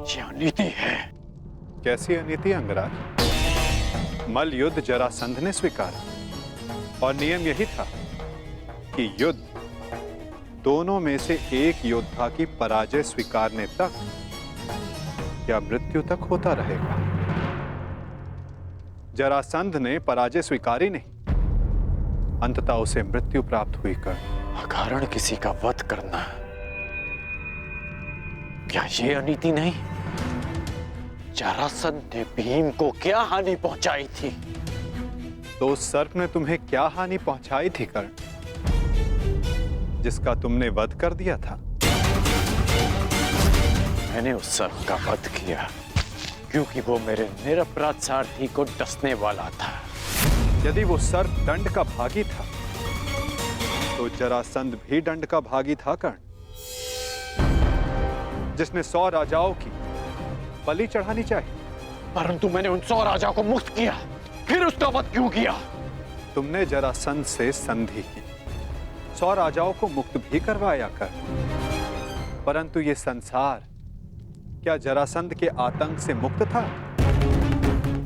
ये अनीति है। कैसी अनीति अंगराज? मल्ल युद्ध जरासंध ने स्वीकारा और नियम यही था कि युद्ध दोनों में से एक योद्धा की पराजय स्वीकारने तक या मृत्यु तक होता रहेगा। जरासंध ने पराजय स्वीकारी नहीं, अंततः उसे मृत्यु प्राप्त हुई कर्ण। अकारण किसी का वध करना, क्या ये अनीति नहीं? जरासंध ने भीम को क्या हानि पहुंचाई थी? तो उस सर्प ने तुम्हें क्या हानि पहुंचाई थी कर्ण, जिसका तुमने वध कर दिया था? मैंने उस सर्प का वध किया क्योंकि वो मेरे निरपराध सारथी को डसने वाला था। यदि वो सर्प दंड का भागी था तो जरासंध भी दंड का भागी था कर्ण, जिसने 100 राजाओं की बलि चढ़ानी चाहिए। परंतु मैंने उन 100 राजाओं को मुक्त किया, फिर उसका वध क्यों किया? तुमने जरासंध से संधि की, 100 राजाओं को मुक्त भी करवाया कर, परंतु ये संसार क्या जरासंध के आतंक से मुक्त था?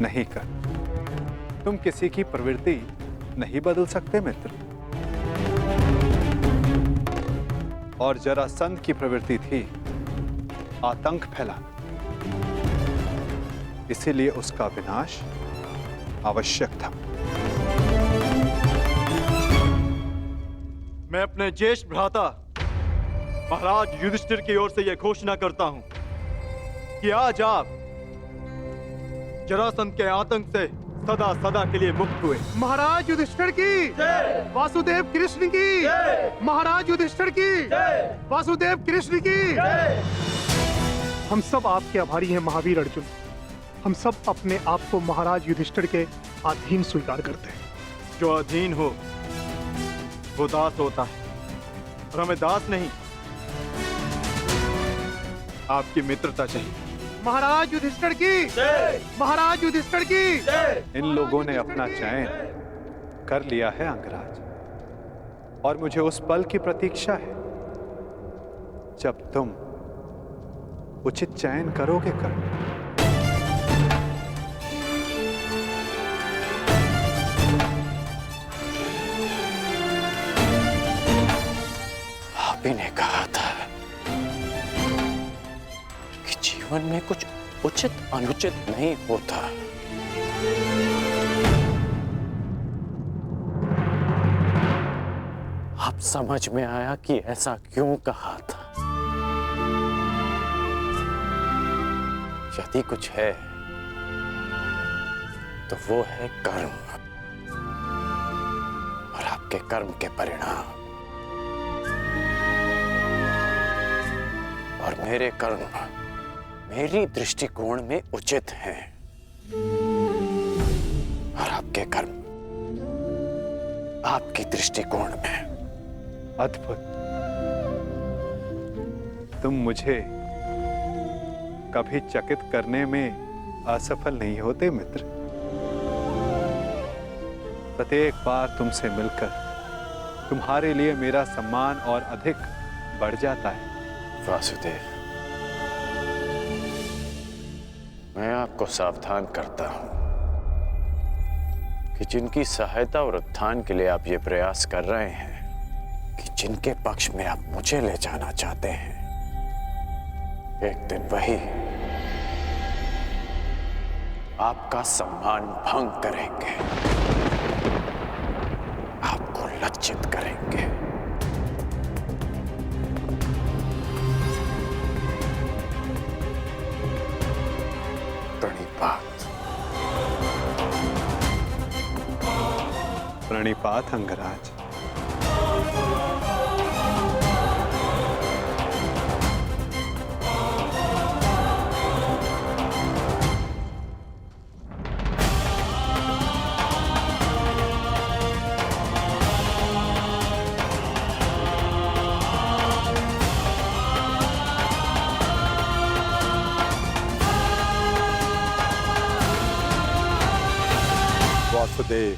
नहीं कर। तुम किसी की प्रवृत्ति नहीं बदल सकते मित्र, और जरासंध की प्रवृत्ति थी आतंक फैलाना, इसीलिए उसका विनाश आवश्यक था। मैं अपने ज्येष्ठ भ्राता महाराज युधिष्ठिर की ओर से यह घोषणा करता हूं कि आज आप जरासंध के आतंक से सदा सदा के लिए मुक्त हुए। महाराज युधिष्ठिर की जय, वासुदेव कृष्ण की जय, महाराज युधिष्ठिर की जय, वासुदेव कृष्ण की जय। हम सब आपके आभारी हैं महावीर अर्जुन। हम सब अपने आप को महाराज युधिष्ठिर के अधीन स्वीकार करते हैं। जो अधीन हो वो दास होता है, और हमें दास नहीं, आपकी मित्रता चाहिए। महाराज युधिष्ठिर की जय, महाराज युधिष्ठिर की जय। इन लोगों ने अपना चयन कर लिया है अंगराज, और मुझे उस पल की प्रतीक्षा है जब तुम उचित चयन करोगे कर्ण। आप ही ने कहा था कि जीवन में कुछ उचित अनुचित नहीं होता। अब समझ में आया कि ऐसा क्यों कहा था। यदि कुछ है तो वो है कर्म, और आपके कर्म के परिणाम, और मेरे कर्म मेरी दृष्टिकोण में उचित हैं, और आपके कर्म आपकी दृष्टिकोण में। अद्भुत। तुम मुझे कभी चकित करने में असफल नहीं होते मित्र। प्रत्येक बार तुमसे मिलकर तुम्हारे लिए मेरा सम्मान और अधिक बढ़ जाता है। वासुदेव, मैं आपको सावधान करता हूं कि जिनकी सहायता और उत्थान के लिए आप ये प्रयास कर रहे हैं, कि जिनके पक्ष में आप मुझे ले जाना चाहते हैं, एक दिन वही आपका सम्मान भंग करेंगे, आपको लज्जित करेंगे। प्रणिपात। प्रणिपात अंगराज। वासुदेव,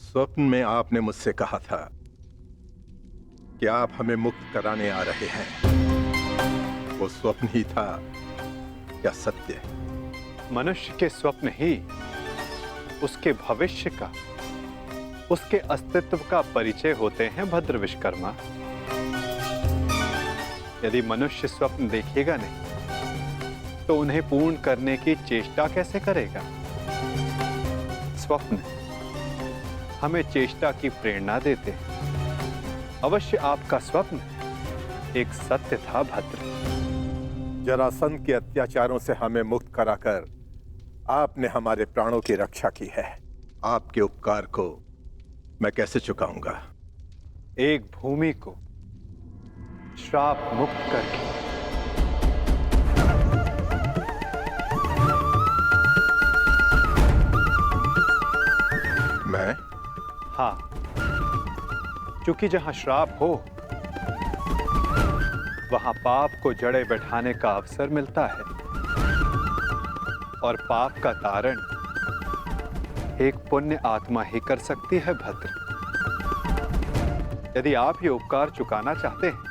स्वप्न में आपने मुझसे कहा था कि आप हमें मुक्त कराने आ रहे हैं। वो स्वप्न ही था या सत्य? मनुष्य के स्वप्न ही उसके भविष्य का, उसके अस्तित्व का परिचय होते हैं भद्र विश्वकर्मा। यदि मनुष्य स्वप्न देखेगा नहीं तो उन्हें पूर्ण करने की चेष्टा कैसे करेगा? स्वप्न हमें चेष्टा की प्रेरणा देते हैं। अवश्य आपका स्वप्न एक सत्य था भद्र। जरासंध के अत्याचारों से हमें मुक्त कराकर आपने हमारे प्राणों की रक्षा की है। आपके उपकार को मैं कैसे चुकाऊंगा? एक भूमि को श्राप मुक्त करके। मैं? हाँ, क्योंकि जहां श्राप हो वहां पाप को जड़े बैठाने का अवसर मिलता है और पाप का तारण एक पुण्य आत्मा ही कर सकती है भद्र। यदि आप ये उपकार चुकाना चाहते हैं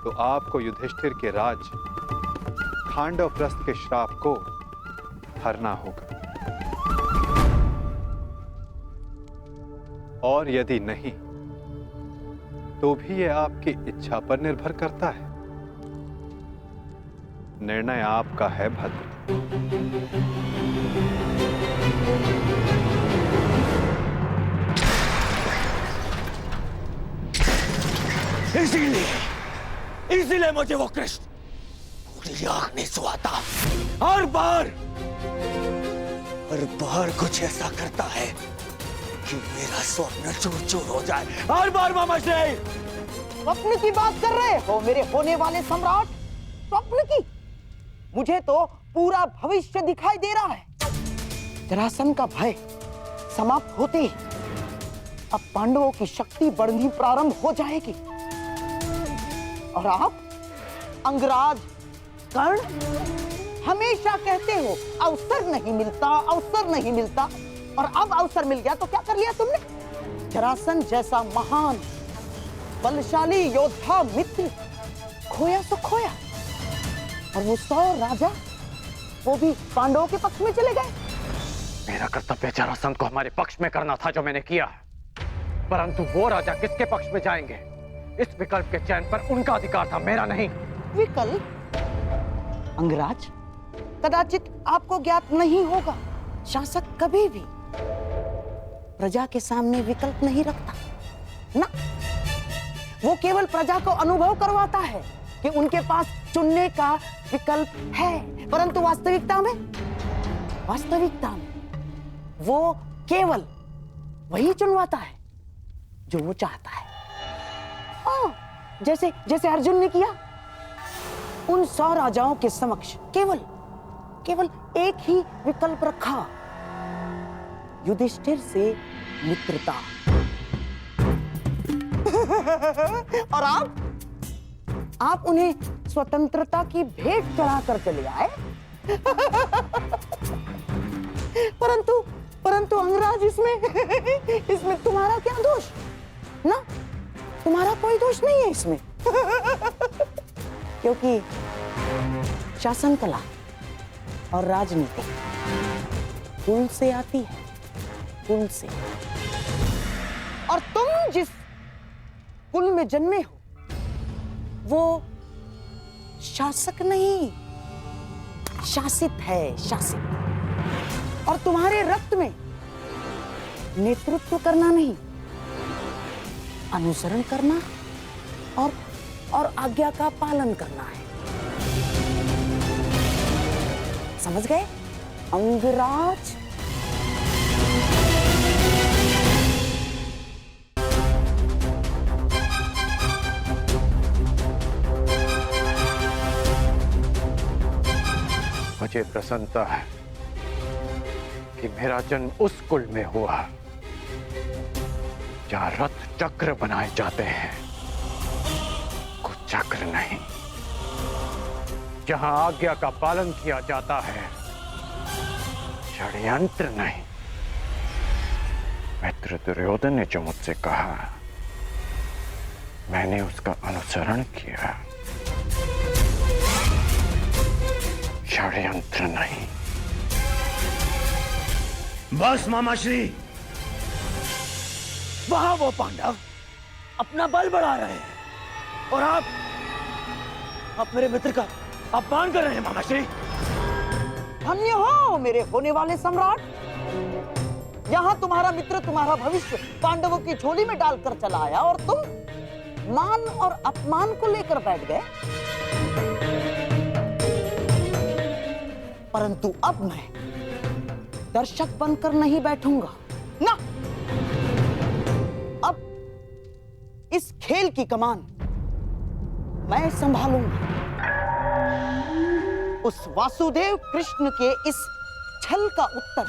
तो आपको युधिष्ठिर के राज खांडवप्रस्थ के श्राप को हरना होगा, और यदि नहीं तो भी यह आपकी इच्छा पर निर्भर करता है। निर्णय आपका है भद्र। इसीलिए मुझे वो कृष्ण पूरी आंख नहीं सुहाता। हर बार कुछ ऐसा करता है कि मेरा स्वप्न चूर चूर हो जाए। हर बार मामा श्री। स्वप्न की बात कर रहे हो मेरे होने वाले सम्राट? स्वप्न की? मुझे तो पूरा भविष्य दिखाई दे रहा है। जरासंध का भय समाप्त होते ही अब पांडवों की शक्ति बढ़नी प्रारंभ हो जाएगी और आप अंगराज कर्ण हमेशा कहते हो अवसर नहीं मिलता, अवसर नहीं मिलता, और अब अवसर मिल गया तो क्या कर लिया तुमने? जरासंध जैसा महान बलशाली योद्धा मित्र खोया तो खोया, और वो 100 राजा वो भी पांडवों के पक्ष में चले गए। मेरा कर्तव्य जरासंध को हमारे पक्ष में करना था जो मैंने किया, परंतु वो राजा किसके पक्ष में जाएंगे? इस विकल्प के चयन पर उनका अधिकार था, मेरा नहीं। विकल्प? अंगराज, कदाचित आपको ज्ञात नहीं होगा, शासक कभी भी प्रजा के सामने विकल्प नहीं रखता ना। वो केवल प्रजा को अनुभव करवाता है कि उनके पास चुनने का विकल्प है, परंतु वास्तविकता में वो केवल वही चुनवाता है जो वो चाहता है। जैसे अर्जुन ने किया, उन 100 राजाओं के समक्ष केवल एक ही विकल्प रखा, युधिष्ठिर से मित्रता। और आप उन्हें स्वतंत्रता की भेंट चढ़ाकर चले आए। परंतु अंगराज, इसमें तुम्हारा क्या दोष? ना, तुम्हारा कोई दोष नहीं है इसमें। क्योंकि शासन कला और राजनीति कुल से आती है, कुल से। और तुम जिस कुल में जन्मे हो वो शासक नहीं, शासित है, शासित। और तुम्हारे रक्त में नेतृत्व करना नहीं, अनुसरण करना और आज्ञा का पालन करना है। समझ गए अंगराज? मुझे प्रसन्नता है कि मेरा जन्म उस कुल में हुआ जहां रथ चक्र बनाए जाते हैं, कुचक्र नहीं, जहां आज्ञा का पालन किया जाता है, षड्यंत्र नहीं। मित्र दुर्योधन ने जो मुझसे कहा, मैंने उसका अनुसरण किया। षड्यंत्र नहीं। बस मामाश्री, वहां वो पांडव अपना बल बढ़ा रहे हैं और आप मेरे मित्र का अपमान कर रहे हैं मामाश्री। धन्य हो मेरे होने वाले सम्राट। यहाँ तुम्हारा मित्र तुम्हारा भविष्य पांडवों की झोली में डालकर चला आया और तुम मान और अपमान को लेकर बैठ गए। परंतु अब मैं दर्शक बनकर नहीं बैठूंगा ना। अब इस खेल की कमान मैं संभालूंगा। उस वासुदेव कृष्ण के इस छल का उत्तर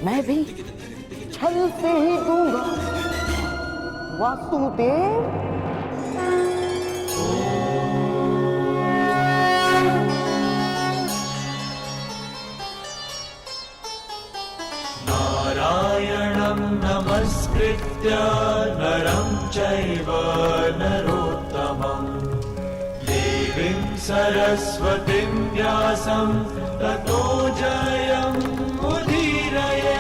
मैं भी छल से ही दूंगा। वासुदेव नारायणं नमस्कृत्य नरं चैव नरोत्तमं देवीं सरस्वतीं व्यासं ततो जयं मुदीरये।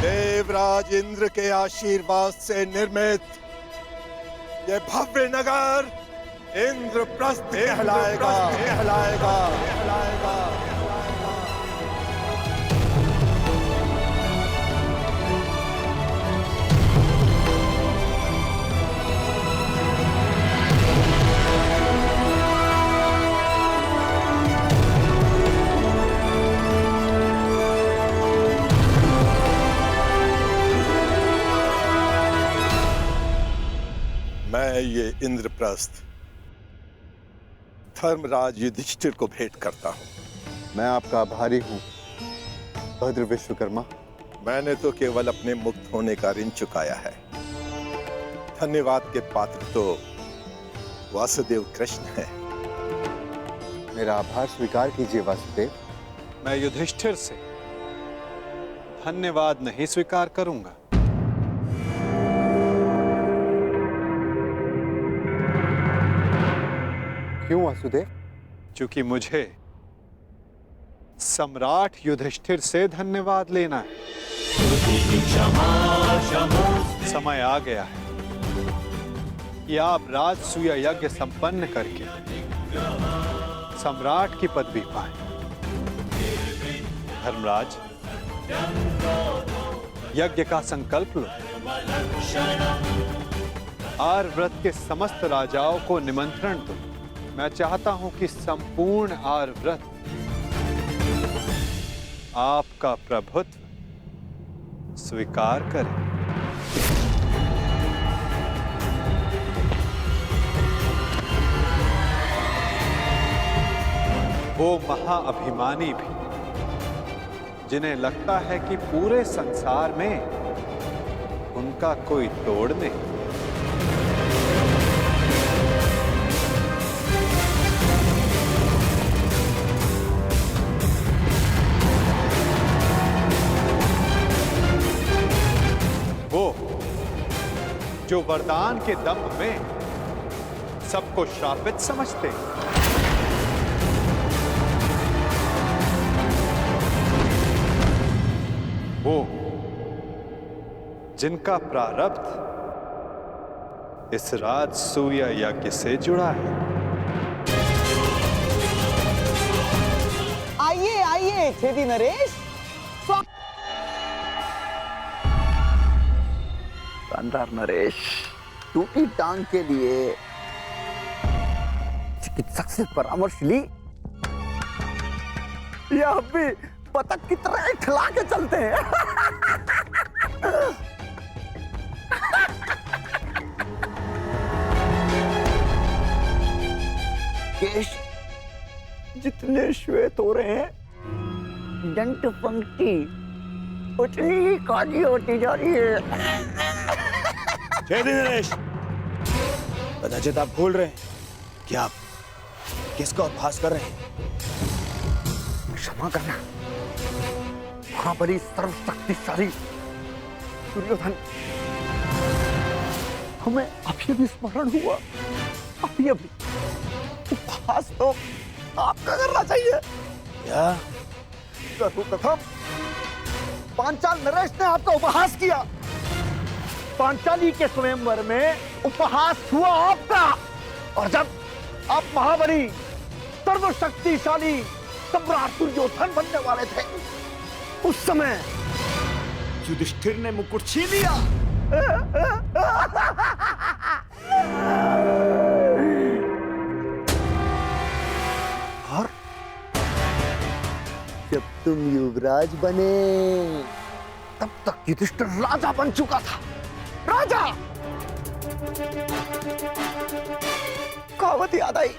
देवराज इंद्र के आशीर्वाद से निर्मित ये भव्य नगर इंद्रप्रस्थ कहलाएगा। मैं ये इंद्रप्रस्थ धर्मराज युधिष्ठिर को भेंट करता हूं। मैं आपका आभारी हूं भद्र विश्वकर्मा। मैंने तो केवल अपने मुक्त होने का ऋण चुकाया है। धन्यवाद के पात्र तो वासुदेव कृष्ण है। मेरा आभार स्वीकार कीजिए वासुदेव। मैं युधिष्ठिर से धन्यवाद नहीं स्वीकार करूंगा। क्यों वासुदेव? क्योंकि मुझे सम्राट युधिष्ठिर से धन्यवाद लेना है। समय आ गया है कि आप राजसूय यज्ञ संपन्न करके सम्राट की पदवी पाएं। धर्मराज, यज्ञ का संकल्प लो। आर्यव्रत के समस्त राजाओं को निमंत्रण दो। मैं चाहता हूं कि संपूर्ण आर्यव्रत आपका प्रभुत्व स्वीकार करे। वो महाअभिमानी भी जिन्हें लगता है कि पूरे संसार में उनका कोई तोड़ नहीं। जो वरदान के दंभ में सबको श्रापित समझते हैं। वो जिनका प्रारब्ध इस राजसूय यज्ञ से जुड़ा है। आइए आइए छेदी नरेश। शानदार नरेश, टूटी टांग के लिए चिकित्सक से परामर्श ली? ये अब भी बतख की तरह इठला के चलते हैं। केश जितने श्वेत हो रहे हैं, दंत पंक्ति उतनी ही काली होती जा रही है। जय नरेश, कदाचित आप भूल रहे हैं कि आप किसका उपहास कर रहे हैं। क्षमा करना महाबली सर्वशक्तिशाली दुर्योधन, हमें अभी भी स्मरण हुआ। अभी उपहास तो आपका करना चाहिए। क्या सर्वप्रथम पांचाल नरेश ने आपका उपहास किया। पांचाली के स्वयंवर में उपहास हुआ आपका, और जब आप महाबली सर्वशक्तिशाली सम्राट दुर्योधन बनने वाले थे, उस समय युधिष्ठिर ने मुकुट छीन लिया। और जब तुम युवराज बने, तब तक युधिष्ठिर राजा बन चुका था। राजा! कहावत याद आई,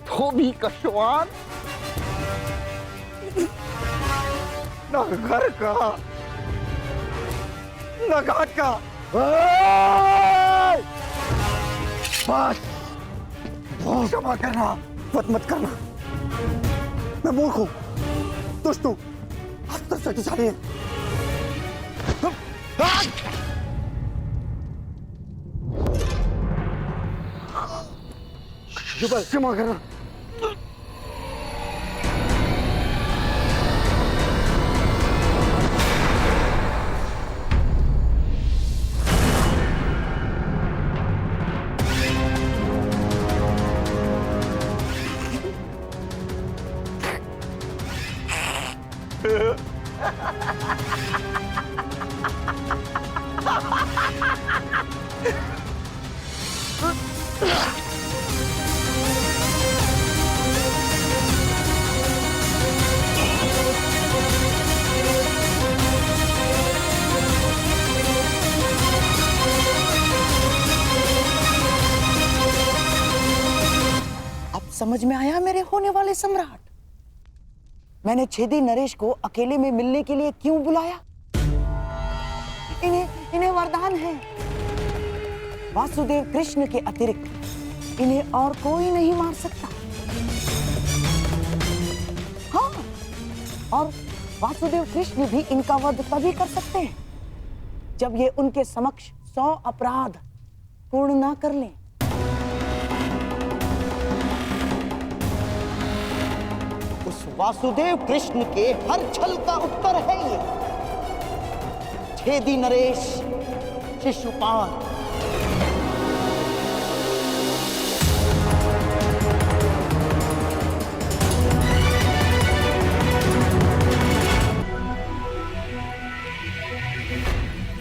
धोबी का श्वान न घर का न घाट का। बस क्षमा करना, मत करना। मैं मूर्ख हूं, दुष्ट हूं, अस्त्र शक्तिशाली है। क्षमा करना। समझ में आया मेरे होने वाले सम्राट, मैंने छेदी नरेश को अकेले में मिलने के लिए क्यों बुलाया। इन्हें वरदान है, वासुदेव कृष्ण के अतिरिक्त इन्हें और कोई नहीं मार सकता। हाँ, और वासुदेव कृष्ण भी इनका वध तभी कर सकते हैं जब ये उनके समक्ष 100 अपराध पूर्ण ना कर लें। वासुदेव कृष्ण के हर छल का उत्तर है ये छेदी नरेश शिशुपाल।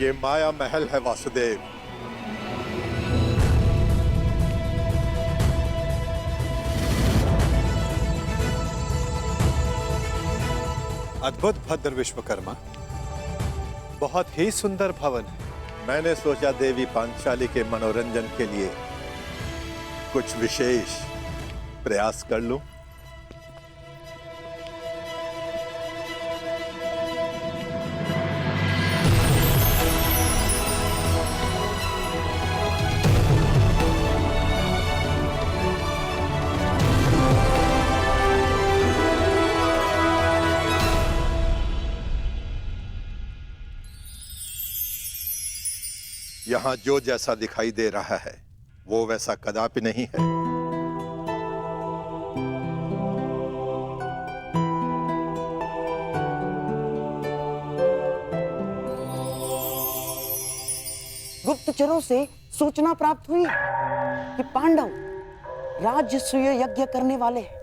ये माया महल है वासुदेव। अद्भुत भद्र विश्वकर्मा, बहुत ही सुंदर भवन है। मैंने सोचा देवी पांचाली के मनोरंजन के लिए कुछ विशेष प्रयास कर लूं। यहां जो जैसा दिखाई दे रहा है वो वैसा कदापि नहीं है। गुप्तचरों से सूचना प्राप्त हुई कि पांडव राजसूय यज्ञ करने वाले हैं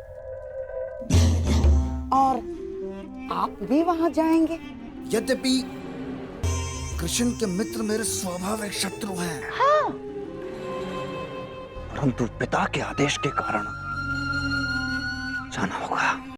और आप भी वहां जाएंगे। यद्यपि कृष्ण के मित्र मेरे स्वाभाविक शत्रु हैं, हाँ, परंतु पिता के आदेश के कारण जाना होगा।